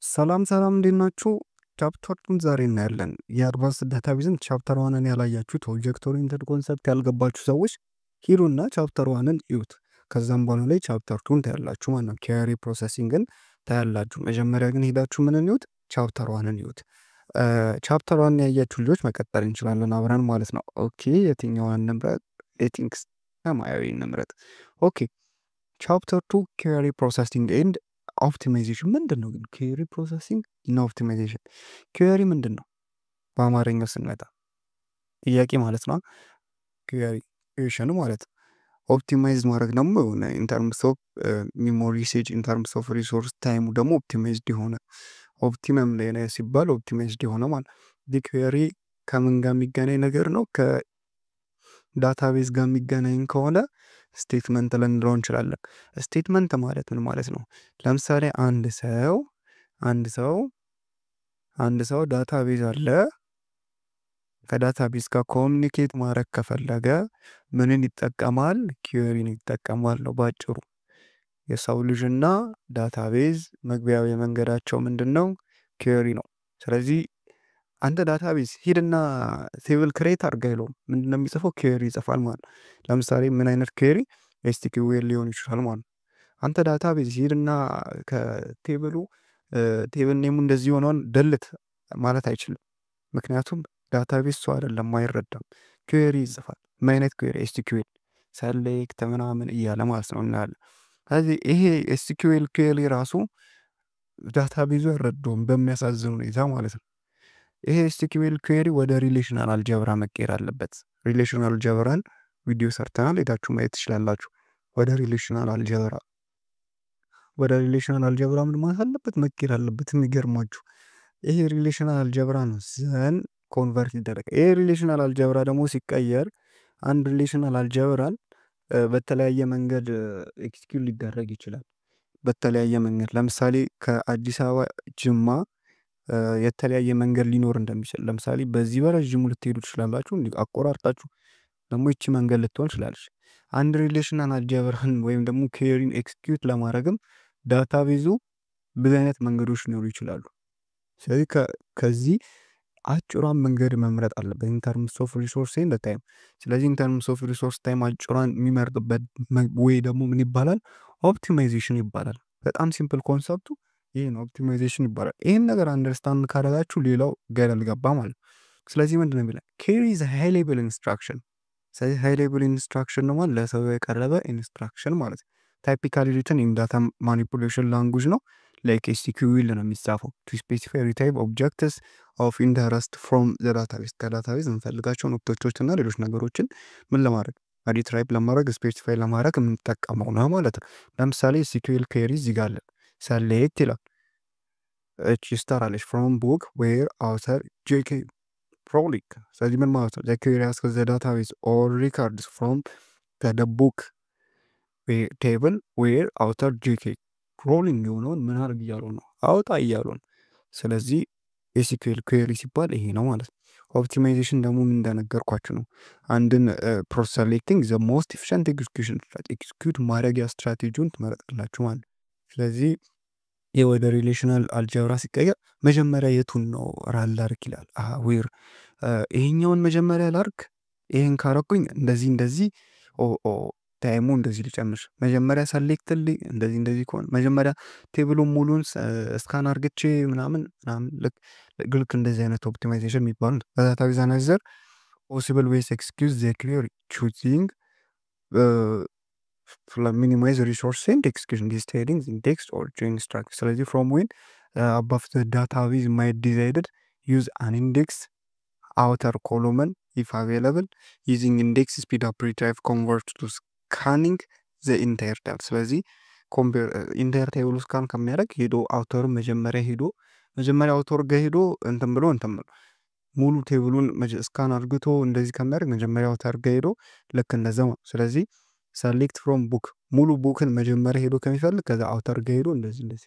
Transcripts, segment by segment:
ሰላም ሰላም እንዴት ናችሁ? ቻፕተሩን ዛሬ እናያለን። የአድቫንስ ዳታቤዝን ቻፕተር ዋንን ያላያችሁት ኦብጀክት ኦሪየንትድ ኮንሰፕት ያልገባችሁ ሰዎች ሂዱና ቻፕተር ዋንን እዩት። ከዛም በኋላ ላይ ቻፕተር ቱን ታያላችሁ ማለት ነው። ኪዌሪ ፕሮሰሲንግን ታያላችሁ። መጀመሪያ ግን ሄዳችሁ ምንን እዩት? ቻፕተር ዋንን እዩት። ቻፕተር ዋንን ያያችሁ ልጆች መቀጠል እንችላለን አብረን ማለት ነው። ኦኬ የትኛዋን እንምረጥ? ኤቲንክስ ሰማያዊ እንምረጥ። ኦኬ ቻፕተር ቱ ኪዌሪ ፕሮሰሲንግ ኤንድ ኦፕቲማይዜሽን ምንድን ነው ግን? ኪዌሪ ፕሮሰሲንግ እና ኦፕቲማይዜሽን ኪዌሪ ምንድን ነው? በአማርኛው ስንመጣ ጥያቄ ማለት ነው። ኪዌሪ ኩዌሽኑ ማለት ነው። ኦፕቲማይዝ ማድረግ ደግሞ የሆነ ኢንተርምስ ኦፍ ሚሞሪ ዩሴጅ ኢንተርምስ ኦፍ ሪሶርስ ታይሙ ደግሞ ኦፕቲማይዝድ የሆነ ኦፕቲመም ላይ ነው ሲባል ኦፕቲማይዝድ የሆነ ማለት ኪዌሪ ከምን ጋር የሚገናኝ ነገር ነው? ከዳታቤዝ ጋር የሚገናኝ ከሆነ ስቴትመንት ልንለው እንችላለን። ስቴትመንት ማለት ምን ማለት ነው? ለምሳሌ አንድ ሰው ዳታቤዝ አለ። ከዳታቤዝ ጋር ኮሚኒኬት ማድረግ ከፈለገ ምንን ይጠቀማል? ኪዌሪን ይጠቀማል ነው ባጭሩ። የሰው ልጅና ዳታቤዝ መግቢያው የመንገዳቸው ምንድን ነው? ኪዌሪ ነው። ስለዚህ አንተ ዳታቤዝ ሂድና ቴብል ክሬት አድርጋ ይለው ምንድን ነው የሚጽፈው? ኪዌሪ ይጽፋል ማለት ነው። ለምሳሌ ምን አይነት ኪዌሪ? ኤስቲኪዩኤል ሊሆን ይችላል ማለት ነው። አንተ ዳታቤዝ ሂድና ከቴብሉ ቴብል ኔሙ እንደዚህ ሆኗል ደልት ማለት አይችልም። ምክንያቱም ዳታቤዝ ሰው አይደለም አይረዳም። ኪዌሪ ይጽፋል። ምን አይነት ኪዌሪ? ኤስቲኪዩኤል ሰሌክት ምናምን እያለ ማለት ነው እናያለን። ስለዚህ ይሄ ኤስቲኪዩኤል ኪዌሪ ራሱ ዳታቤዙ አይረዳውም በሚያሳዝን ሁኔታ ማለት ነው። ይሄ ኤስቲኪዩኤል ኪዌሪ ወደ ሪሌሽናል አልጀብራ መቀየር አለበት። ሪሌሽናል አልጀብራን ቪዲዮ ሰርተናል፣ ሄዳችሁ ማየት ትችላላችሁ። ወደ ሪሌሽናል አልጀብራ ምን ማለት አለበት? መቀየር አለበት። የሚገርማችሁ ይሄ ሪሌሽናል አልጀብራ ነው ዘን ኮንቨርት ይደረግ። ይሄ ሪሌሽናል አልጀብራ ደግሞ ሲቀየር አንድ ሪሌሽናል አልጀብራን በተለያየ መንገድ ኤክስኪዩት ሊደረግ ይችላል። በተለያየ መንገድ ለምሳሌ ከአዲስ አበባ ጅማ የተለያየ መንገድ ሊኖር እንደሚችል፣ ለምሳሌ በዚህ በረዥሙ ልትሄዱ ትችላላችሁ። አቆራርጣችሁ ደግሞ ይቺ መንገድ ልትሆን ትችላለች። አንድ ሪሌሽናል አልጀብራን ወይም ደግሞ ኪዌሪን ኤክስኪዩት ለማድረግም ዳታቤዙ ብዙ አይነት መንገዶች ሊኖሩ ይችላሉ። ስለዚህ ከዚህ አጭሯን መንገድ መምረጥ አለበት ኢንተርምስ ኦፍ ሪሶርስ ኤንድ ታይም። ስለዚህ ኢንተርምስ ኦፍ ሪሶርስ ታይም አጭሯን የሚመርጥበት ወይ ደግሞ ምን ይባላል? ኦፕቲማይዜሽን ይባላል። በጣም ሲምፕል ኮንሰፕቱ ይህ ነው፣ ኦፕቲማይዜሽን ይባላል። ይህን ነገር አንደርስታንድ ካደረጋችሁ ሌላው ገደል ገባ ማለት ነው። ስለዚህ ምንድን ነው የሚለው? ኪዌሪ ኢዝ ሃይ ሌቭል ኢንስትራክሽን። ስለዚህ ሃይ ሌቭል ኢንስትራክሽን ነው ማለት ለሰው የቀረበ ኢንስትራክሽን ማለት ነው። ታይፒካሊ ሪትን ኢን ዳታ ማኒፑሌሽን ላንጉጅ ነው። ላይክ ኤስቲኪዩኤል ነው የሚጻፈው ቱ ስፔሲፋይ ሪታይፕ ኦብጀክትስ ኦፍ ኢንተረስት ፍሮም ዘ ዳታቤዝ። ከዳታቤዝ የምንፈልጋቸውን ኦብጀክቶች እና ሌሎች ነገሮችን ምን ለማድረግ ሪትራይፕ ለማድረግ ስፔሲፋይ ለማድረግ የምንጠቀመው ነው ማለት ነው። ለምሳሌ ኤስቲኪዩኤል ኪዌሪ እዚህ ጋር አለ። ሰሌክት ይላል። እቺ ስታር አለች ፍሮም ቡክ ዌር አውተር ጄኬ ሮሊንግ። ስለዚህ ምን ማለት ነው? ዘ ኪዌሪ አስክስ ዘ ዳታቤዝ ኦር ሪካርድስ ፍሮም ዘ ቡክ ቴብል ዌር አውተር ጄኬ ሮሊንግ የሆነውን ምን አድርግ እያሉ ነው? አውጣ እያሉ ነው። ስለዚህ ኤስኪዩኤል ኪዌሪ ሲባል ይሄ ነው ማለት ነው። ኦፕቲማይዜሽን ደግሞ ምን እንደነገርኳችሁ ነው። አንድን ፕሮሰስ ሴሌክቲንግ ዘ ሞስት ኤፊሽንት ኤክስኪዩሽን ኤክስኪዩት ማድረጊያ ስትራቴጂውን ትመረጣላችሁ ማለት ነው። ስለዚህ ይህ ወደ ሪሌሽናል አልጀብራ ሲቀየር መጀመሪያ የቱን ነው ራል ላርክ ይላል። ዌር ይሄኛውን መጀመሪያ ላርክ፣ ይሄን ካረኩኝ እንደዚህ ታይሙ እንደዚህ ሊጨምር፣ መጀመሪያ ሰሌክትልኝ እንደዚህ ከሆነ መጀመሪያ ቴብሉን ሙሉን እስካን አርግቼ ምናምን ልክ እንደዚህ አይነት ኦፕቲማይዜሽን የሚባሉ በዳታቤዝ አናሊዘር ፖሲብል ዌይስ ኤክስኪዩዝ ዘ ኪዌሪ ቹዚንግ minimize resource and execution these headings in text or string structure. ስለዚህ from when above the database might decided use an index outer column if available using index speed up retrieve convert to scanning the entire table። ስለዚህ ኢንታየር ቴብል ስካን ከሚያደርግ ሄዶ አውተሩ መጀመሪያ አውተር ጋር ሄዶ እንትን ብሎ ሙሉ ቴብሉን ስካን አድርግቶ እንደዚህ ከሚያደርግ መጀመሪያ አውተር ጋር ሄዶ ልክ እንደዛው። ስለዚህ ሰሌክት ፍሮም ቡክ ሙሉ ቡክን መጀመሪያ ሄዶ ከሚፈልግ ከዛ አውተር ጋር ሄዶ እንደዚህ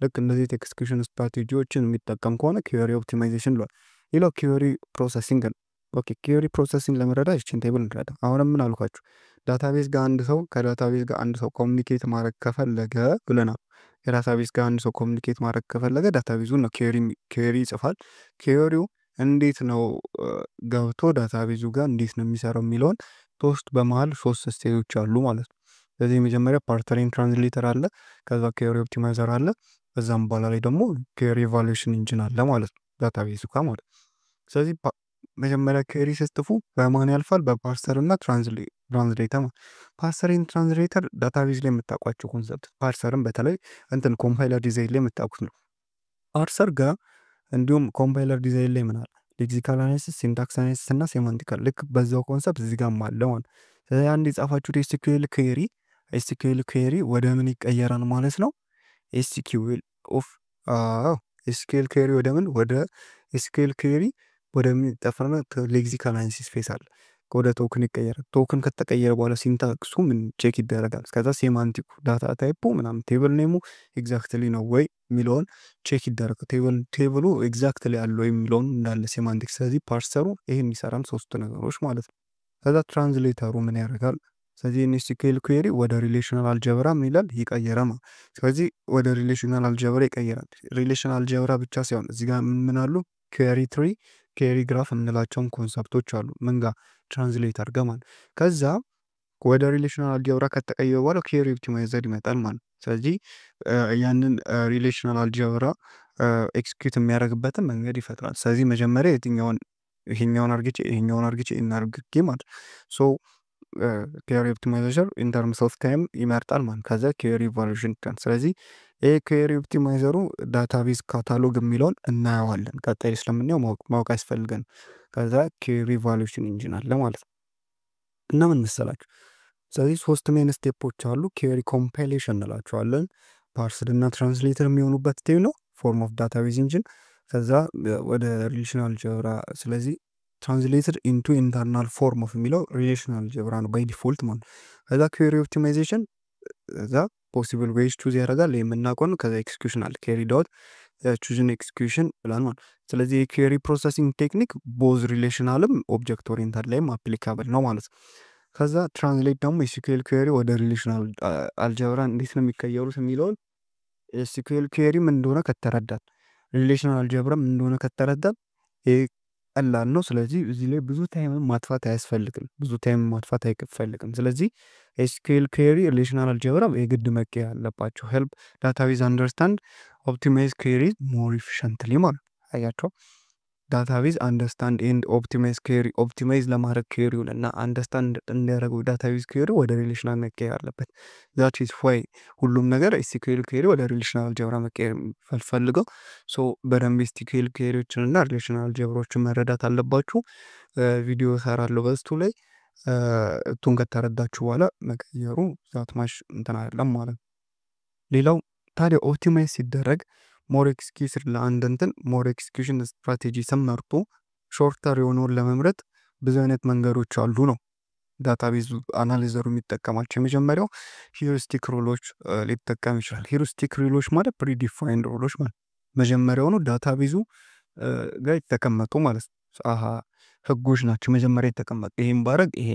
ልክ እንደዚህ ኤክስኪዩሽን ስትራቴጂዎችን የሚጠቀም ከሆነ ኪዌሪ ኦፕቲማይዜሽን ብሏል። ሌላው ኪዌሪ ፕሮሰሲንግ ነው። ኦኬ ኪዌሪ ፕሮሰሲንግ ለመረዳት ይችን ቴብል እንረዳ። አሁንም ምን አልኳችሁ? ዳታቤዝ ጋር አንድ ሰው ከዳታቤዝ ጋር አንድ ሰው ኮሚኒኬት ማድረግ ከፈለገ ብለናል። ከዳታቤዝ ጋር አንድ ሰው ኮሚኒኬት ማድረግ ከፈለገ ዳታቤዙን ነው ኬሪ ይጽፋል። ኬሪው እንዴት ነው ገብቶ ዳታቤዙ ጋር እንዴት ነው የሚሰራው የሚለውን በመሃል 3 ስቴጆች አሉ ማለት ነው። ስለዚህ የመጀመሪያ ፓርተሪን ትራንስሌተር አለ፣ ከዛ ኬሪ ኦፕቲማይዘር አለ፣ ከዛም በኋላ ላይ ደግሞ ኬሪ ኢቫሉዌሽን ኢንጂን አለ ማለት ነው ዳታቤዙ ጋር ማለት ነው። ስለዚህ መጀመሪያ ኬሪ ስትጽፉ በማን ያልፋል? በፓርሰር እና ትራንስሌተር። ፓርሰሪን ትራንስሌተር ዳታቤዝ ላይ የምታውቋቸው ኮንሰፕት፣ ፓርሰርም በተለይ ኮምፓይለር ዲዛይን ላይ የምታውቁት ነው። ፓርሰር ጋር እንዲሁም ኮምፓይለር ዲዛይን ላይ ምን አለ? ሌክሲካል አናሊሲስ፣ ሲንታክስ አናሊሲስ እና ሴማንቲካል። ልክ በዛው ኮንሰፕት እዚህ ጋር አለ ማለት። ስለዚህ አንድ የጻፋችሁት ኤስኪዩኤል ኬሪ ወደ ምን ይቀየራል ማለት ነው? ኤስኪዩኤል ኬሪ ወደ ምን? ወደ ኤስኪዩኤል ኬሪ ወደሚጠፈርና ሌክሲካል አናሊሲስ ፌስ አለ፣ ወደ ቶክን ይቀየራል። ቶክን ከተቀየረ በኋላ ሲንታክሱ ምን ቼክ ይደረጋል። ከዛ ሴማንቲኩ ዳታ ታይፑ ምናምን ቴብል ኔሙ ኤግዛክትሊ ነው ወይ የሚለውን ቼክ ይደረጋል። ቴብሉ ኤግዛክትሊ አለ ወይ የሚለውን እንዳለ ሴማንቲክ። ስለዚህ ፓርሰሩ ይሄን ይሰራል፣ 3 ነገሮች ማለት ነው። ከዛ ትራንስሌተሩ ምን ያደርጋል? ስለዚህ ኤስኪዩኤል ኩዌሪ ወደ ሪሌሽናል አልጀብራ ምን ይላል? ይቀየራል። ስለዚህ ወደ ሪሌሽናል አልጀብራ ይቀየራል። ሪሌሽናል አልጀብራ ብቻ ሳይሆን እዚህ ጋር ምን አሉ? ኩዌሪ ትሪ፣ ኩዌሪ ግራፍ የምንላቸውን ኮንሰፕቶች አሉ። ምን ጋር? ትራንስሌት አድርገ ማለት። ከዛ ወደ ሪሌሽናል አልጀብራ ከተቀየረ በኋላ ኩዌሪ ኦፕቲማይዘር ይመጣል ማለት። ስለዚህ ያንን ሪሌሽናል አልጀብራ ኤክስኪዩት የሚያደርግበትን መንገድ ይፈጥራል። ስለዚህ መጀመሪያ ይሄኛውን አርግቼ እናርግጌ ማለት ሶ ኩዌሪ ኦፕቲማይዘር ኢን ተርምስ ኦፍ ታይም ይመርጣል ማለት። ከዛ ኩዌሪ ኢቫሉዌሽን ይመጣል። ስለዚህ ይሄ ኩዌሪ ኦፕቲማይዘሩ ዳታቤዝ ካታሎግ የሚለውን እናየዋለን። ቀጣይ ስለምናየው ማወቅ ያስፈልገን። ከዛ ኩዌሪ ኢቫሉዌሽን ኢንጂን አለ ማለት ነው። እና ምን መሰላችሁ? ስለዚህ 3 ሜን ስቴፖች አሉ። ኩዌሪ ኮምፓይሌሽን እንላቸዋለን። ፓርስድ እና ትራንስሌተር የሚሆኑበት ስቴፕ ነው፣ ፎርም ኦፍ ዳታቤዝ ኢንጂን። ከዛ ወደ ሪሌሽናል አልጀብራ። ስለዚህ ትራንስሌትድ ኢንቱ ኢንተርናል ፎርም ኦፍ የሚለው ሪሌሽናል አልጀብራ ነው ባይ ዲፎልት ማለት። ከዛ ኩዌሪ ኦፕቲማይዜሽን፣ ከዛ ፖሲብል ዌይስ ቹዝ ያደርጋል የምናውቀው ነው። ከዛ ኤክስኪዩሽን አለ፣ ኬሪ ዶት ቹዝን ኤክስኪዩሽን ብላን ማለት። ስለዚህ የኩዌሪ ፕሮሰሲንግ ቴክኒክ ቦዝ ሪሌሽናልም ኦብጀክት ኦሪየንታድ ላይም አፕሊካብል ነው ማለት ነው። ከዛ ትራንስሌት ደግሞ ኤስኪዩኤል ኩዌሪ ወደ ሪሌሽናል አልጀብራ እንዴት ነው የሚቀየሩት የሚለውን ኤስኪዩኤል ኩዌሪ ምን እንደሆነ ከተረዳን፣ ሪሌሽናል አልጀብራ ምን እንደሆነ ከተረዳን ይሄ ቀላል ነው። ስለዚህ እዚህ ላይ ብዙ ታይም ማጥፋት አይፈልግም። ስለዚህ ኤስኪዩኤል ኩዌሪ ሪሌሽናል አልጀብራ የግድ መቀየር አለባቸው። ሄልፕ ዳታቤዝ አንደርስታንድ ኦፕቲማይዝ ኩዌሪ ሞር ኢፊሽንትሊ ማለት አያቸው። ዳታቤዝ አንደርስታንድ ኤንድ ኦፕቲማይዝ ኩዌሪ፣ ኦፕቲማይዝ ለማድረግ ኩዌሪውን እና አንደርስታንድ እንዲያደርገው ዳታቤዝ ኩዌሪ ወደ ሪሌሽናል መቀየር አለበት። ዛት ኢዝ ዋይ ሁሉም ነገር ኤስኪዩኤል ኩዌሪ ወደ ሪሌሽናል አልጀብራ መቀየር ፈልገው። ሶ በደንብ ኤስኪዩኤል ኩዌሪዎችን እና ሪሌሽናል አልጀብራዎችን መረዳት አለባችሁ። ቪዲዮ ሰራለሁ በስቱ ላይ እቱን ከተረዳችሁ በኋላ መቀየሩ ዛት ማሽ እንትን አይደለም ማለት ነው። ሌላው ታዲያ ኦፕቲማይዝ ሲደረግ ሞር ኤክስኪዩሽን ለአንድ ሞር ኤክስኪዩሽን ስትራቴጂ ስመርጡ ሾርተር የሆነውን ለመምረጥ ብዙ አይነት መንገዶች አሉ ነው ዳታቤዝ አናሊዘሩ የሚጠቀማቸው። የመጀመሪያው ሂውሪስቲክ ሩሎች ሊጠቀም ይችላል። ሂውሪስቲክ ሩሎች ማለት ፕሪዲፋይንድ ሩሎች ማለት መጀመሪያውኑ ዳታቤዙ ጋር የተቀመጡ ማለት ነው። ህጎች ናቸው መጀመሪያ የተቀመጡ። ይሄን ባረግ ይሄ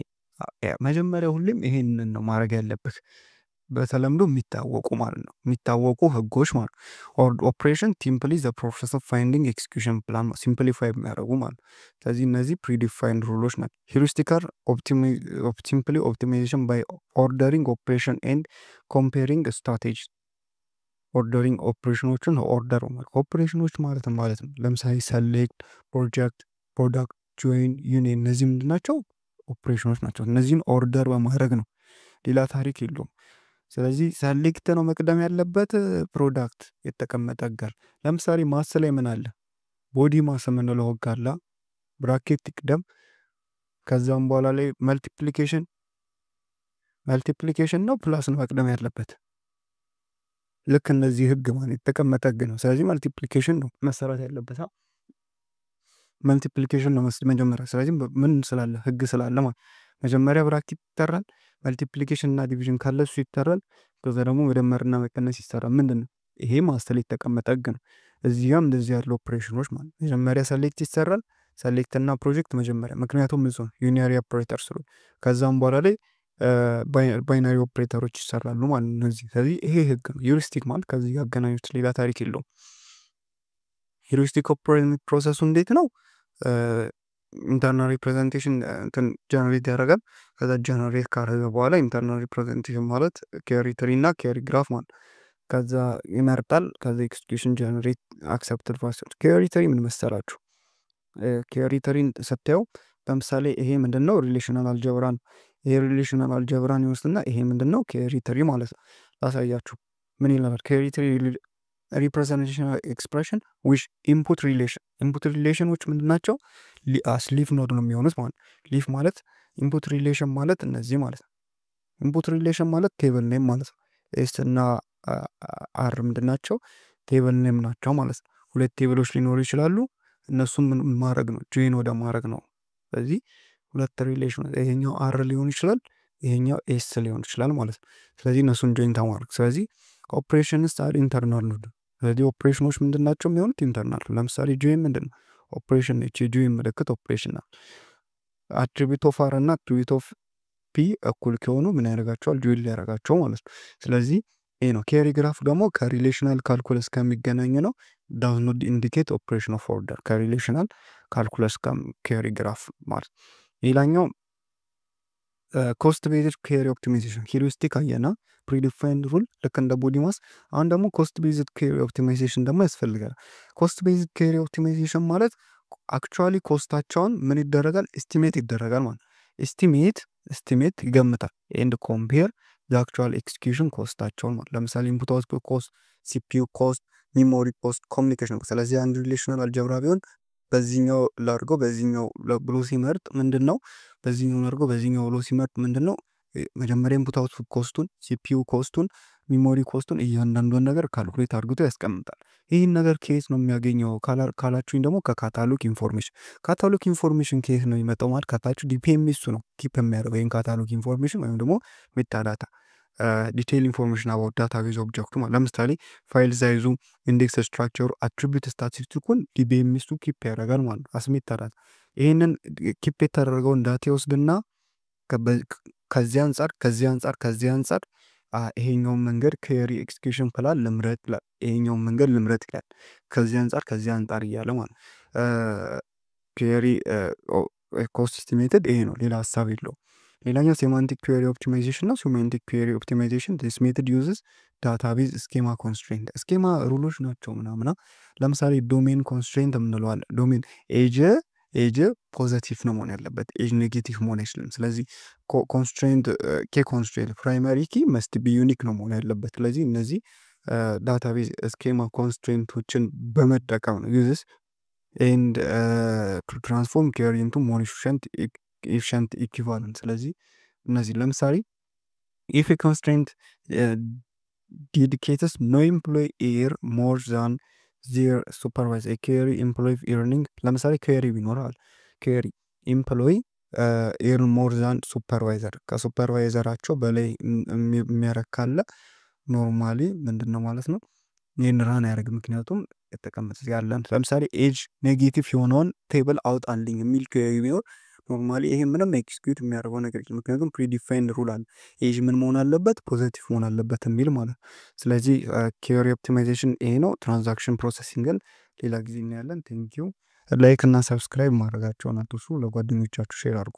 መጀመሪያ ሁሌም ይሄንን ነው ማድረግ ያለበት። በተለምዶ የሚታወቁ ማለት ነው፣ የሚታወቁ ህጎች ማለት ነው። ኦፕሬሽን ሲምፕሊ ዘ ፕሮሰስ ኦፍ ፋይንዲንግ ኤክስኪዩሽን ፕላን ሲምፕሊፋይ የሚያደርጉ ማለት ነው። ስለዚህ እነዚህ ፕሪዲፋይንድ ሩሎች ናቸው። ሂውሪስቲካል ሲምፕሊ ኦፕቲማይዜሽን ባይ ኦርደሪንግ ኦፕሬሽን ኤንድ ኮምፔሪንግ ስትራቴጂ። ኦርደሪንግ ኦፕሬሽኖችን ኦርደር ኦፕሬሽኖች ማለት ነው። ለምሳሌ ሰሌክት፣ ፕሮዳክት፣ ጆይን፣ ዩኒየን እነዚህ ምንድን ናቸው? ኦፕሬሽኖች ናቸው። እነዚህን ኦርደር በማድረግ ነው፣ ሌላ ታሪክ የለውም። ስለዚህ ሰሌክት ነው መቅደም ያለበት፣ ፕሮዳክት የተቀመጠ ጋር። ለምሳሌ ማስ ላይ ምን አለ? ቦዲ ማስ የምንለው ህግ አለ። ብራኬት ይቅደም። ከዛም በኋላ ላይ መልቲፕሊኬሽን ነው ፕላስ ነው መቅደም ያለበት። ልክ እነዚህ ህግ ማለት የተቀመጠ ህግ ነው። ስለዚህ መልቲፕሊኬሽን ነው መሰራት ያለበት። መልቲፕሊኬሽን ነው መጀመሪያ። ስለዚህ ምን ስላለ? ህግ ስላለ ማለት መጀመሪያ ብራኬት ይጠራል። መልቲፕሊኬሽን እና ዲቪዥን ካለ እሱ ይጠራል። ከዛ ደግሞ መደመርና መቀነስ ይሰራል። ምንድነው ይሄ? ማስተር የተቀመጠ ህግ ነው። እዚያም እንደዚህ ያሉ ኦፕሬሽኖች ማለት መጀመሪያ ሰሌክት ይሰራል። ሰሌክት እና ፕሮጀክት መጀመሪያ፣ ምክንያቱም እሱ ዩኒየሪ ኦፕሬተር ስለሆነ። ከዛም በኋላ ላይ ባይናሪ ኦፕሬተሮች ይሰራሉ ማለት ነው እነዚህ። ስለዚህ ይሄ ህግ ነው። ሂውሪስቲክ ማለት ከዚህ ጋር አገናኙት፣ ሌላ ታሪክ የለውም። ሂውሪስቲክ ኦፕሬቲንግ ፕሮሰሱ እንዴት ነው? ኢንተርናል ሪፕሬዘንቴሽን እንትን ጀነሬት ያደርጋል። ከዛ ጀነሬት ካደረገ በኋላ ኢንተርናል ሪፕሬዘንቴሽን ማለት ኬሪ ትሪ እና ኬሪ ግራፍ ማለት ከዛ ይመርጣል። ከዛ ኤክስኪዩሽን ጀነሬት አክሰፕትድ ፋስተር። ኬሪ ትሪ ምን መሰላችሁ? ኬሪ ትሪን ስታየው ለምሳሌ ይሄ ምንድነው? ሪሌሽናል አልጀብራ ነው። ይሄ ሪሌሽናል አልጀብራን ይወስድና ይሄ ምንድነው? ኬሪ ትሪ ማለት ነው። ላሳያችሁ ምን ይላል? ኬሪ ትሪ ሪፕሬዘንቴሽናል ኤክስፕሬሽን ዊች ኢንፑት ሪሌሽን። ኢንፑት ሪሌሽኖች ምንድን ናቸው? አስ ሊፍ ኖድ ነው የሚሆኑት ማለት ነው። ሊፍ ማለት ኢንፑት ሪሌሽን ማለት እነዚህ ማለት ነው። ኢንፑት ሪሌሽን ማለት ቴብል ኔም ማለት ነው። ኤስ እና አር ምንድን ናቸው? ቴብል ኔም ናቸው ማለት ነው። ሁለት ቴብሎች ሊኖሩ ይችላሉ። እነሱም ምን ማድረግ ነው? ጆይን ወደ ማድረግ ነው። ስለዚህ ሁለት ሪሌሽን፣ ይሄኛው አር ሊሆን ይችላል፣ ይሄኛው ኤስ ሊሆን ይችላል ማለት ነው። ስለዚህ እነሱን ጆይን ተማርክ። ስለዚህ ኦፕሬሽንስ አር ኢንተርናል ኖድ። ስለዚህ ኦፕሬሽኖች ምንድን ናቸው የሚሆኑት? ኢንተርናል። ለምሳሌ ጆይን ምንድን ነው? ኦፕሬሽን ነች። የጆይን ምልክት ኦፕሬሽን ነው። አትሪቢዩት ኦፍ አር እና አትሪቢዩት ኦፍ ፒ እኩል ከሆኑ ምን ያደርጋቸዋል? ጆይን ሊያደርጋቸው ማለት ነው። ስለዚህ ይሄ ነው። ኬሪ ግራፍ ደግሞ ከሪሌሽናል ካልኩለስ ከሚገናኝ ነው። ዳዝ ኖት ኢንዲኬት ኦፕሬሽን ኦፍ ኦርደር። ከሪሌሽናል ካልኩለስ ኬሪ ግራፍ ማለት። ሌላኛው ኮስት ቤዝድ ኬሪ ኦፕቲማይዜሽን። ሂውሪስቲክ አየና ፕሪዲፋይንድ ሩል ልክ እንደ ቦዲ ማስ። አሁን ደግሞ ኮስት ቤዝድ ኬሪ ኦፕቲማይዜሽን ደግሞ ያስፈልጋል። ኮስት ቤዝድ ኬሪ ኦፕቲማይዜሽን ማለት አክቹዋሊ ኮስታቸውን ምን ይደረጋል? ኤስቲሜት ይደረጋል ማለት ኤስቲሜት ይገምታል። ኤንድ ኮምፔር ዘ አክቹዋል ኤክስኪዩሽን ኮስታቸውን ማለት ለምሳሌ ኢንፑት አውትፑት ኮስት፣ ሲፒዩ ኮስት፣ ሚሞሪ ኮስት፣ ኮሚኒኬሽን ኮስት። ስለዚህ አንድ ሪሌሽናል አልጀብራ ቢሆን በዚህኛው ላድርገው በዚህኛው ብሎ ሲመርጥ ምንድን ነው? በዚህኛው ላድርገው በዚህኛው ብሎ ሲመርጥ ምንድን ነው? መጀመሪያ ኢንፑት አውትፑት ኮስቱን፣ ሲፒዩ ኮስቱን፣ ሚሞሪ ኮስቱን እያንዳንዱን ነገር ካልኩሌት አድርግቶ ያስቀምጣል። ይህን ነገር ከየት ነው የሚያገኘው ካላችሁኝ ደግሞ ከካታሎግ ኢንፎርሜሽን። ካታሎግ ኢንፎርሜሽን ከየት ነው የሚመጣው ማለት ካታችሁ ዲፒኤምኤሱ ነው ኪፕ የሚያደርገው ይህን ካታሎግ ኢንፎርሜሽን ወይም ደግሞ ሜታዳታ ዲቴይል ኢንፎርሜሽን አባውት ዳታቤዝ ኦብጀክቱ ማለት ለምሳሌ ፋይል ሳይዙ፣ ኢንዴክስ ስትራክቸሩ፣ አትሪቢዩት ስታቲስቲኩን ዲቢኤምኤሱ ኪፕ ያደርጋል ማለት ነው። ሜታዳታ ይህንን ኪፕ የተደረገውን ዳታ ይወስድና ከዚህ አንጻር ይሄኛውን መንገድ ኬሪ ኤክስኪዩሽን ፕላን ልምረጥ ይላል። ይሄኛውን መንገድ ልምረጥ ይላል። ከዚህ አንጻር እያለ ማለት ኬሪ ኮስት ኤስቲሜትድ ይሄ ነው። ሌላ ሀሳብ የለውም። ሌላኛው ሴማንቲክ ኩዌሪ ኦፕቲማይዜሽን ነው። ሴማንቲክ ኩዌሪ ኦፕቲማይዜሽን ዲስ ሜተድ ዩዝስ ዳታቤዝ ስኬማ ኮንስትሬንት። ስኬማ ሩሎች ናቸው ምናምና። ለምሳሌ ዶሜን ኮንስትሬንት የምንለዋለን። ዶሜን ኤጅ ፖዘቲቭ ነው መሆን ያለበት፣ ኤጅ ኔጌቲቭ መሆን አይችልም። ስለዚህ ኮንስትሬንት ፕራይማሪ ኪ መስት ቢ ዩኒክ ነው መሆን ያለበት። ስለዚህ እነዚህ ዳታቤዝ ስኬማ ኮንስትሬንቶችን በመጠቀም ነው ዩዝስ ኤንድ ትራንስፎርም ኬሪ ኢንቱ ሞር ኤፊሽንት ኢኩቫለንት። ስለዚህ እነዚህ ለምሳሌ ኢፍ ኮንስትሬንት ዲዲኬትስ ኖ ኤምፕሎይ ኤር ሞር ዛን ዚር ሱፐርቫይዘር ኬሪ ኤምፕሎይ ኤርኒንግ። ለምሳሌ ኬሪ ቢኖራል ኬሪ ኤምፕሎይ ኤርን ሞር ዛን ሱፐርቫይዘር ከሱፐርቫይዘራቸው በላይ የሚያረካለ ኖርማሊ ምንድን ነው ማለት ነው ይህን ራን ያደርግ። ምክንያቱም የተቀመጠ ያለን ለምሳሌ ኤጅ ኔጌቲቭ የሆነውን ቴብል አውጣልኝ የሚል ኬሪ ቢኖር ኖርማሊ ይሄ ምንም ኤክስኪዩት የሚያደርገው ነገር ምክንያቱም ፕሪዲፋይንድ ሩል አለ። ኤጅ ምን መሆን አለበት? ፖዘቲቭ መሆን አለበት የሚል ማለት። ስለዚህ ኬሪ ኦፕቲማይዜሽን ይሄ ነው። ትራንዛክሽን ፕሮሰሲንግን ሌላ ጊዜ እናያለን። ቴንኪዩ። ላይክ እና ሰብስክራይብ ማድረጋቸውን አትርሱ። ለጓደኞቻችሁ ሼር አድርጉ።